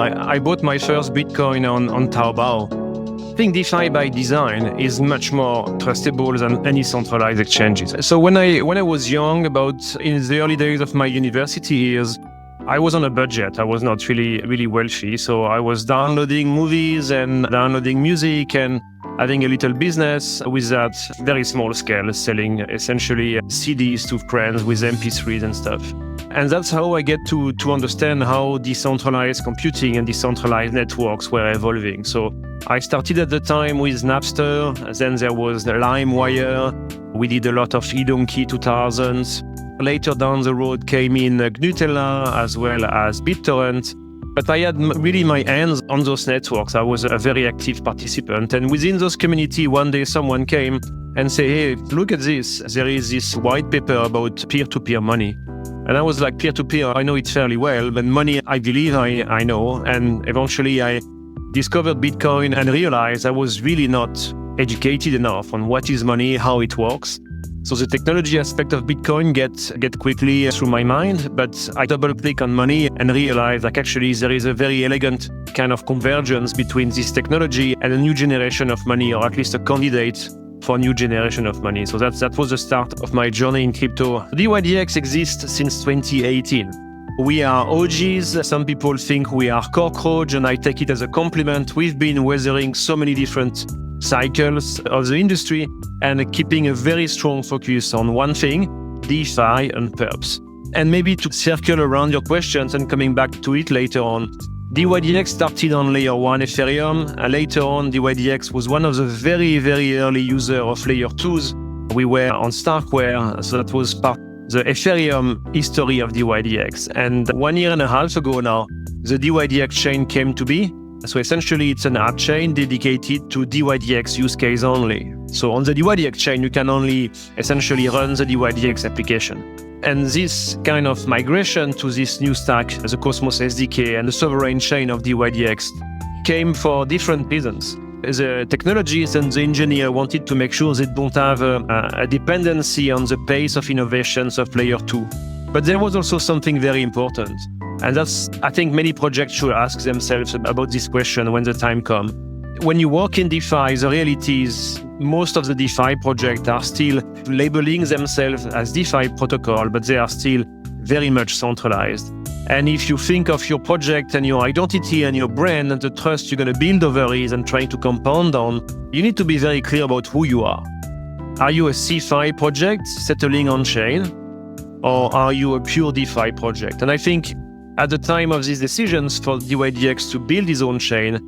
I bought my first Bitcoin on Taobao. I think DeFi by design is much more trustable than any centralized exchanges. So when I was young, in the early days of my university years, I was on a budget. I was not really wealthy. So I was downloading movies and downloading music and having a little business with that very small scale, selling essentially CDs to friends with MP3s and stuff. And that's how I get to understand how decentralized computing and decentralized networks were evolving. So I started at the time with Napster, then there was the LimeWire. We did a lot of eDonkey 2000s. Later down the road came in Gnutella as well as BitTorrent. But I had really my hands on those networks. I was a very active participant. And within those community, one day someone came and said, hey, look at this. There is this white paper about peer-to-peer money. And I was like, peer-to-peer, I know it fairly well, but money, I believe I know. And eventually I discovered Bitcoin and realized I was really not educated enough on what is money, how it works. So the technology aspect of Bitcoin get quickly through my mind, but I double-click on money and realize like actually there is a very elegant kind of convergence between this technology and a new generation of money, or at least a candidate for a new generation of money. So that was the start of my journey in crypto. DYDX exists since 2018. We are OGs. Some people think we are cockroach, and I take it as a compliment. We've been weathering so many different cycles of the industry and keeping a very strong focus on one thing, DeFi and perps. And maybe to circle around your questions and coming back to it later on, DYDX started on layer 1 Ethereum. Later on, DYDX was one of the very, very early users of layer 2s. We were on Starkware, so that was part of the Ethereum history of DYDX. And 1.5 years ago now, the DYDX chain came to be. So essentially, it's an app chain dedicated to DYDX use case only. So on the DYDX chain, you can only essentially run the DYDX application. And this kind of migration to this new stack, the Cosmos SDK and the sovereign chain of DYDX, came for different reasons. The technologists and the engineer wanted to make sure they don't have a dependency on the pace of innovations of layer 2. But there was also something very important. And that's, I think many projects should ask themselves about this question when the time comes. When you work in DeFi, the reality is most of the DeFi projects are still labeling themselves as DeFi protocol, but they are still very much centralized. And if you think of your project and your identity and your brand and the trust you're going to build over it and trying to compound on, you need to be very clear about who you are. Are you a CeFi project settling on chain, or are you a pure DeFi project? And I think at the time of these decisions for DYDX to build his own chain,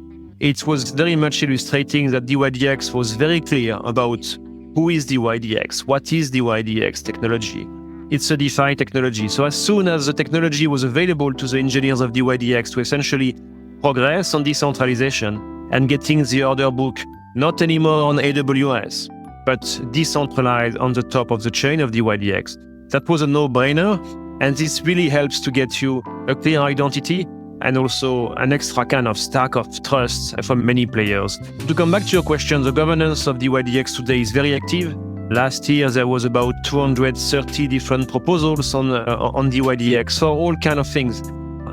it was very much illustrating that DYDX was very clear about who is DYDX, what is DYDX technology. It's a DeFi technology. So as soon as the technology was available to the engineers of DYDX to essentially progress on decentralization and getting the order book not anymore on AWS, but decentralized on the top of the chain of DYDX, that was a no-brainer. And this really helps to get you a clear identity and also an extra kind of stack of trust from many players. To come back to your question, the governance of DYDX today is very active. Last year, there was about 230 different proposals on DYDX for all kinds of things.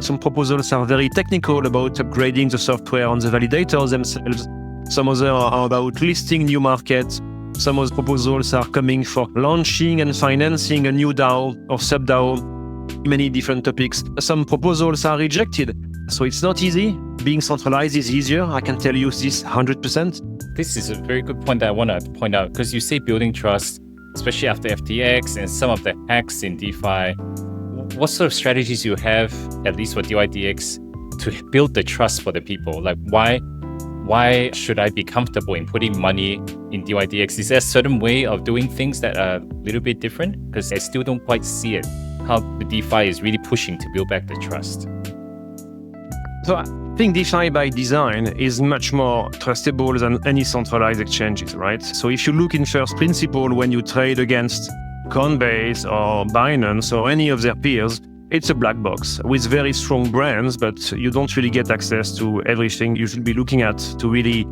Some proposals are very technical about upgrading the software on the validators themselves. Some others are about listing new markets. Some of the proposals are coming for launching and financing a new DAO or sub-DAO. Many different topics. Some proposals are rejected. So it's not easy. Being centralized is easier. I can tell you this 100%. This is a very good point that I want to point out, because you say building trust, especially after FTX and some of the hacks in DeFi. What sort of strategies you have, at least for DYDX, to build the trust for the people? Like why should I be comfortable in putting money in DYDX? Is there a certain way of doing things that are a little bit different? Because I still don't quite see it, how the DeFi is really pushing to build back the trust. So I think DeFi by design is much more trustable than any centralized exchanges, right? So if you look in first principle, when you trade against Coinbase or Binance or any of their peers, it's a black box with very strong brands, but you don't really get access to everything you should be looking at to really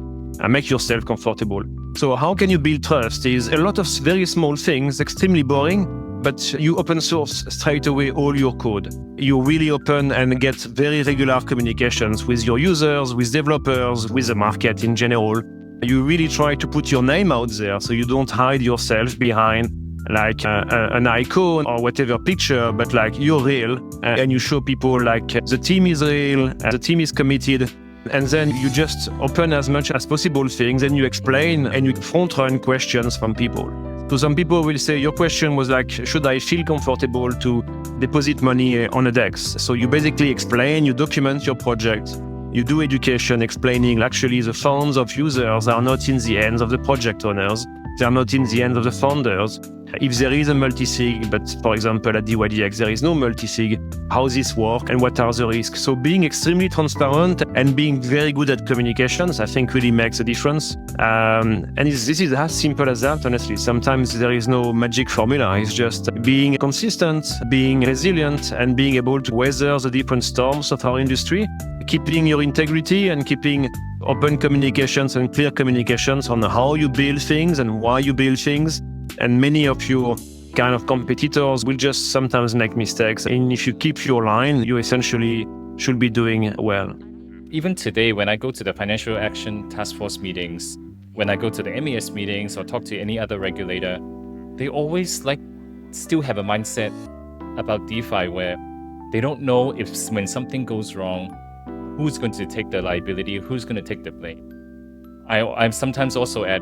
make yourself comfortable. So how can you build trust is a lot of very small things, extremely boring, but you open source straight away all your code. You really open and get very regular communications with your users, with developers, with the market in general. You really try to put your name out there, so you don't hide yourself behind like an icon or whatever picture, but like you're real, and you show people like the team is real, the team is committed, and then you just open as much as possible things, and you explain and you front run questions from people. So some people will say, your question was like, should I feel comfortable to deposit money on a DEX? So you basically explain, you document your project, you do education explaining actually the funds of users are not in the hands of the project owners, they are not in the hands of the founders. If there is a multi-sig, but for example at DYDX there is no multi-sig, how this works and what are the risks. So being extremely transparent and being very good at communications, I think really makes a difference. And this is as simple as that, honestly. Sometimes there is no magic formula. It's just being consistent, being resilient, and being able to weather the different storms of our industry, keeping your integrity and keeping open communications and clear communications on how you build things and why you build things. And many of your kind of competitors will just sometimes make mistakes. And if you keep your line, you essentially should be doing well. Even today, when I go to the Financial Action Task Force meetings, when I go to the MES meetings or talk to any other regulator, they always still have a mindset about DeFi where they don't know if when something goes wrong, who's going to take the liability, who's going to take the blame. I'm sometimes also at,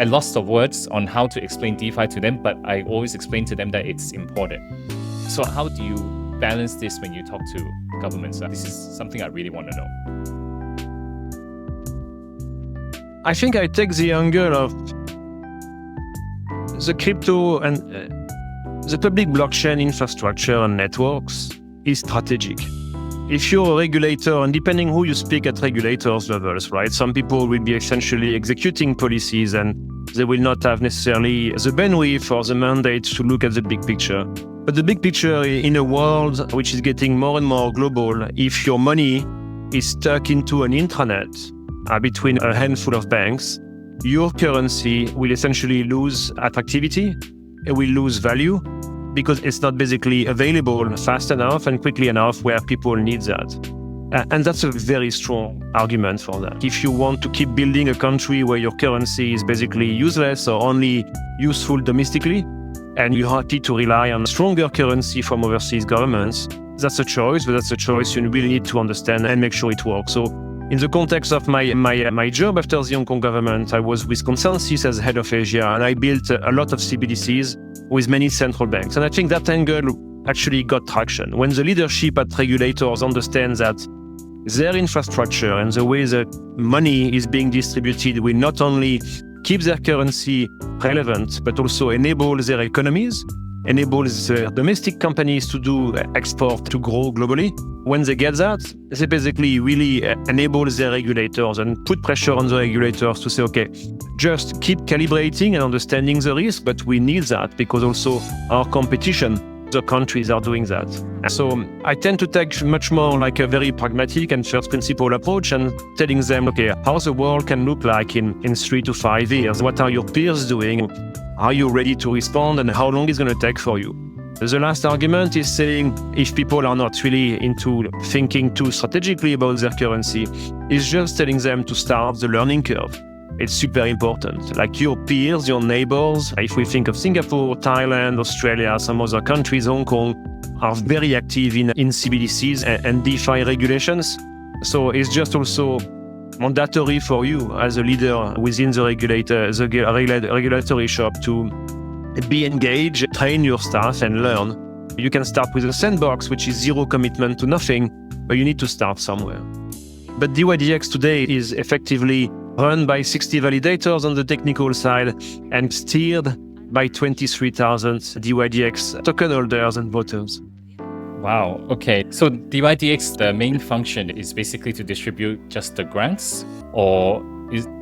I lost the words on how to explain DeFi to them, but I always explain to them that it's important. So how do you balance this when you talk to governments? This is something I really want to know. I think I take the angle of the crypto and the public blockchain infrastructure and networks is strategic. If you're a regulator, and depending who you speak at regulators levels, right? Some people will be essentially executing policies and they will not have necessarily the bandwidth or the mandate to look at the big picture. But the big picture in a world which is getting more and more global, if your money is stuck into an intranet between a handful of banks, your currency will essentially lose attractivity, it will lose value, because it's not basically available fast enough and quickly enough where people need that. And that's a very strong argument for that. If you want to keep building a country where your currency is basically useless or only useful domestically, and you're happy to rely on stronger currency from overseas governments, that's a choice, but that's a choice you really need to understand and make sure it works. So in the context of my job after the Hong Kong government, I was with Consensus as head of Asia, and I built a lot of CBDCs with many central banks. And I think that angle actually got traction. When the leadership at regulators understands that their infrastructure and the way that money is being distributed will not only keep their currency relevant, but also enable their economies, enables their domestic companies to do export to grow globally. When they get that, they basically really enable their regulators and put pressure on the regulators to say, okay, just keep calibrating and understanding the risk, but we need that because also our competition, the countries are doing that. So I tend to take much more like a very pragmatic and first principle approach and telling them, okay, how the world can look like in 3 to 5 years? What are your peers doing? Are you ready to respond? And how long is it going to take for you? The last argument is saying if people are not really into thinking too strategically about their currency, is just telling them to start the learning curve. It's super important. Like your peers, your neighbors, if we think of Singapore, Thailand, Australia, some other countries, Hong Kong, are very active in CBDCs and DeFi regulations. So it's just also mandatory for you as a leader within the regulatory shop to be engaged, train your staff and learn. You can start with a sandbox, which is zero commitment to nothing, but you need to start somewhere. But DYDX today is effectively run by 60 validators on the technical side and steered by 23,000 DYDX token holders and voters. Wow. Okay. So DYDX, the main function is basically to distribute just the grants, or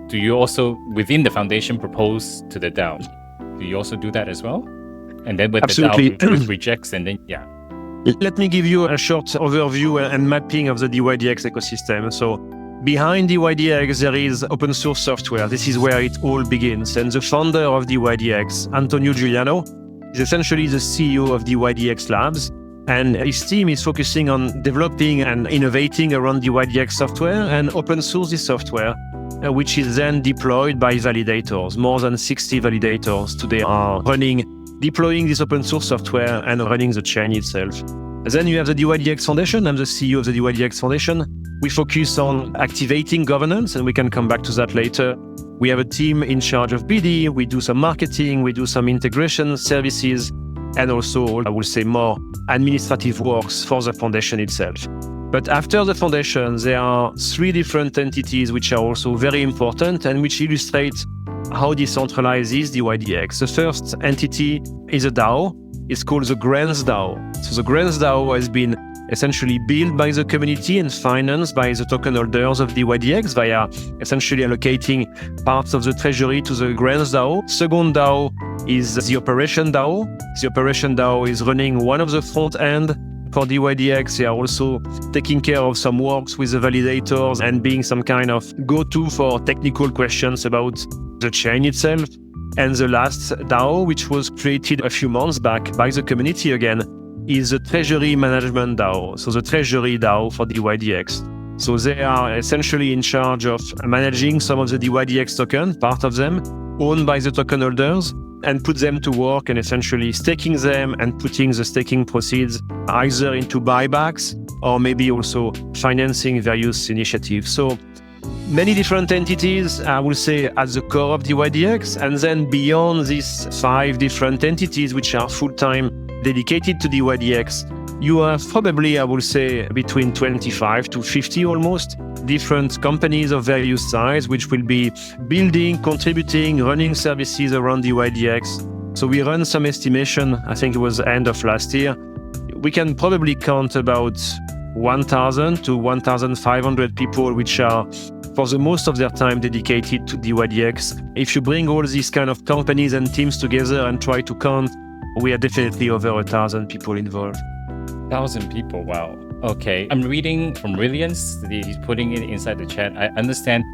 do you also, within the foundation, propose to the DAO? Do you also do that as well? And then with Absolutely. the DAO rejects, and then, yeah. Let me give you a short overview and mapping of the DYDX ecosystem. So Behind DYDX, there is open source software. This is where it all begins. And the founder of DYDX, Antonio Giuliano, is essentially the CEO of DYDX Labs. And his team is focusing on developing and innovating around DYDX software and open source this software, which is then deployed by validators. More than 60 validators today are deploying this open source software and running the chain itself. Then you have the DYDX Foundation. I'm the CEO of the DYDX Foundation. We focus on activating governance, and we can come back to that later. We have a team in charge of BD. We do some marketing. We do some integration services, and also, I would say, more administrative works for the foundation itself. But after the foundation, there are 3 different entities which are also very important and which illustrate how decentralized is DYDX. The first entity is a DAO. It's called the Grants DAO. So the Grants DAO has been essentially built by the community and financed by the token holders of DYDX via essentially allocating parts of the treasury to the Grants DAO. Second DAO is the Operation DAO. The Operation DAO is running one of the front end for DYDX. They are also taking care of some works with the validators and being some kind of go-to for technical questions about the chain itself. And the last DAO, which was created a few months back by the community again, is the Treasury Management DAO. So the Treasury DAO for DYDX. So they are essentially in charge of managing some of the DYDX tokens, part of them, owned by the token holders, and put them to work and essentially staking them and putting the staking proceeds either into buybacks or maybe also financing various initiatives. So many different entities, I would say, at the core of DYDX. And then beyond these 5 different entities, which are full-time dedicated to DYDX, you have probably, I would say, between 25 to 50 almost different companies of various size, which will be building, contributing, running services around DYDX. So we run some estimation, I think it was the end of last year. We can probably count about 1,000 to 1,500 people, which are for the most of their time dedicated to DYDX. If you bring all these kind of companies and teams together and try to count, we are definitely over 1,000 people involved. 1,000 people, wow. Okay, I'm reading from Brilliance. He's putting it inside the chat. I understand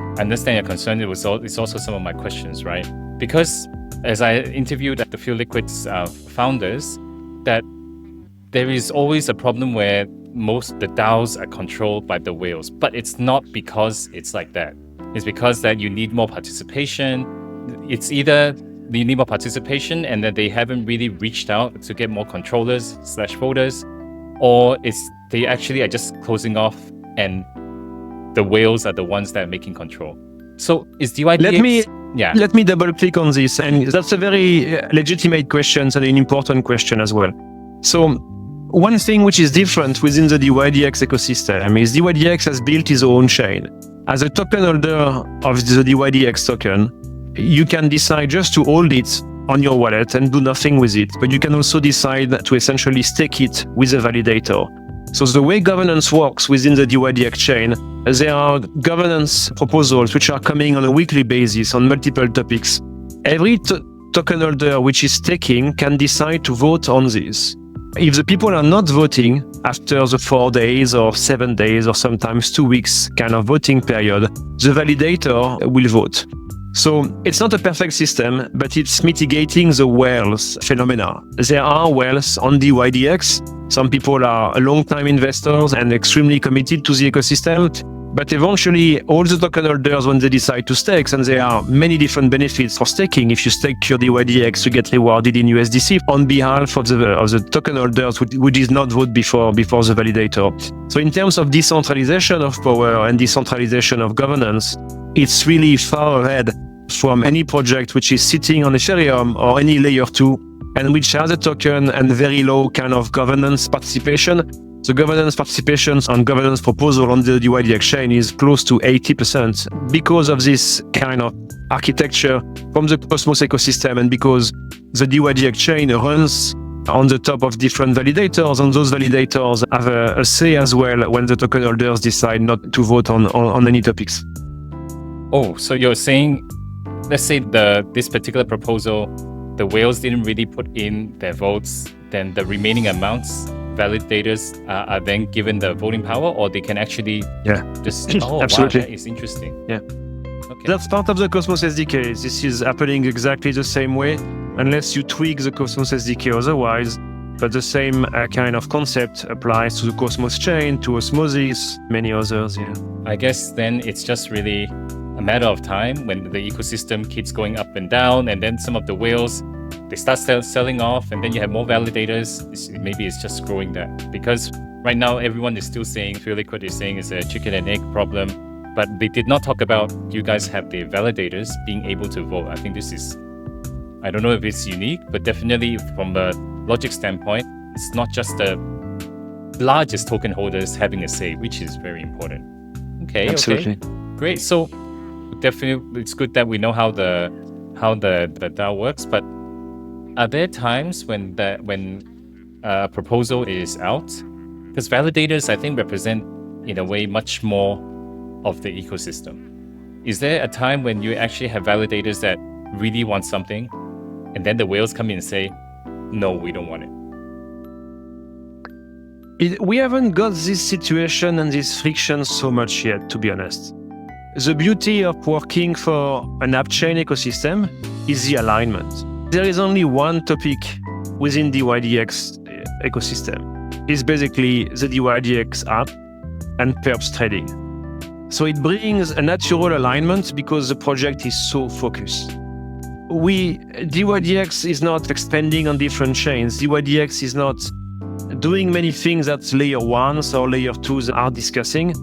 your concern. It's also some of my questions, right? Because as I interviewed the Feel Liquid's founders, that there is always a problem where most of the DAOs are controlled by the whales, but it's not because it's like that. It's because that you need more participation. It's either you need more participation and that they haven't really reached out to get more controllers / voters, or they actually are just closing off and the whales are the ones that are making control. So is DYDX... Let me double click on this, and that's a very legitimate question and an important question as well. So one thing which is different within the DYDX ecosystem is DYDX has built its own chain. As a token holder of the DYDX token, you can decide just to hold it on your wallet and do nothing with it, but you can also decide to essentially stake it with a validator. So the way governance works within the DYDX chain, there are governance proposals which are coming on a weekly basis on multiple topics. Every token holder which is staking can decide to vote on this. If the people are not voting after the 4 days or 7 days or sometimes 2 weeks kind of voting period, the validator will vote. So it's not a perfect system, but it's mitigating the whales phenomena. There are whales on DYDX. Some people are long-time investors and extremely committed to the ecosystem. But eventually, all the token holders, when they decide to stake, and there are many different benefits for staking. If you stake your DYDX, you get rewarded in USDC on behalf of the token holders who did not vote before the validator. So in terms of decentralization of power and decentralization of governance, it's really far ahead from any project which is sitting on Ethereum or any layer 2 and which has a token and very low kind of governance participation. The governance participation on governance proposal on the DYDX chain is close to 80% because of this kind of architecture from the Cosmos ecosystem, and because the DYDX chain runs on the top of different validators, and those validators have a say as well when the token holders decide not to vote on any topics. Oh, so you're saying, let's say this particular proposal, the whales didn't really put in their votes, then the remaining amounts validators are then given the voting power, or they can actually just... Oh, absolutely. Wow, that is interesting. Yeah. Okay. That's part of the Cosmos SDK. This is happening exactly the same way, unless you tweak the Cosmos SDK otherwise. But the same kind of concept applies to the Cosmos chain, to Osmosis, many others. Yeah. I guess then it's just really a matter of time when the ecosystem keeps going up and down, and then some of the whales, they start selling off, and then you have more validators. Maybe it's just growing that. Because right now, everyone is still saying, Liquid is saying it's a chicken and egg problem, but they did not talk about you guys have the validators being able to vote. I think this is, I don't know if it's unique, but definitely from a logic standpoint, it's not just the largest token holders having a say, which is very important. Okay, absolutely. Okay. Great. So definitely it's good that we know how the DAO works, but are there times when a proposal is out? Because validators, I think, represent in a way much more of the ecosystem. Is there a time when you actually have validators that really want something, and then the whales come in and say, no, we don't want it? We haven't got this situation and this friction so much yet, to be honest. The beauty of working for an app chain ecosystem is the alignment. There is only one topic within the DYDX ecosystem. It's basically the DYDX app and perps trading. So it brings a natural alignment because the project is so focused. DYDX is not expanding on different chains. DYDX is not doing many things that layer ones or layer twos are discussing.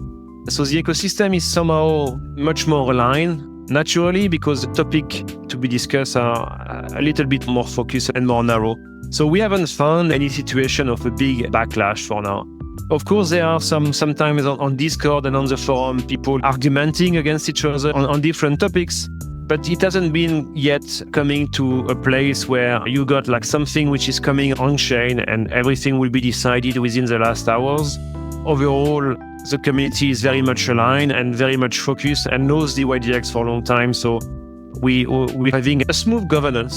So the ecosystem is somehow much more aligned naturally because the topic to be discussed are a little bit more focused and more narrow. So we haven't found any situation of a big backlash for now. Of course, there are sometimes on Discord and on the forum, people argumenting against each other on different topics. But it hasn't been yet coming to a place where you got like something which is coming on chain and everything will be decided within the last hours. Overall, the community is very much aligned and very much focused and knows DYDX for a long time. So we're having a smooth governance.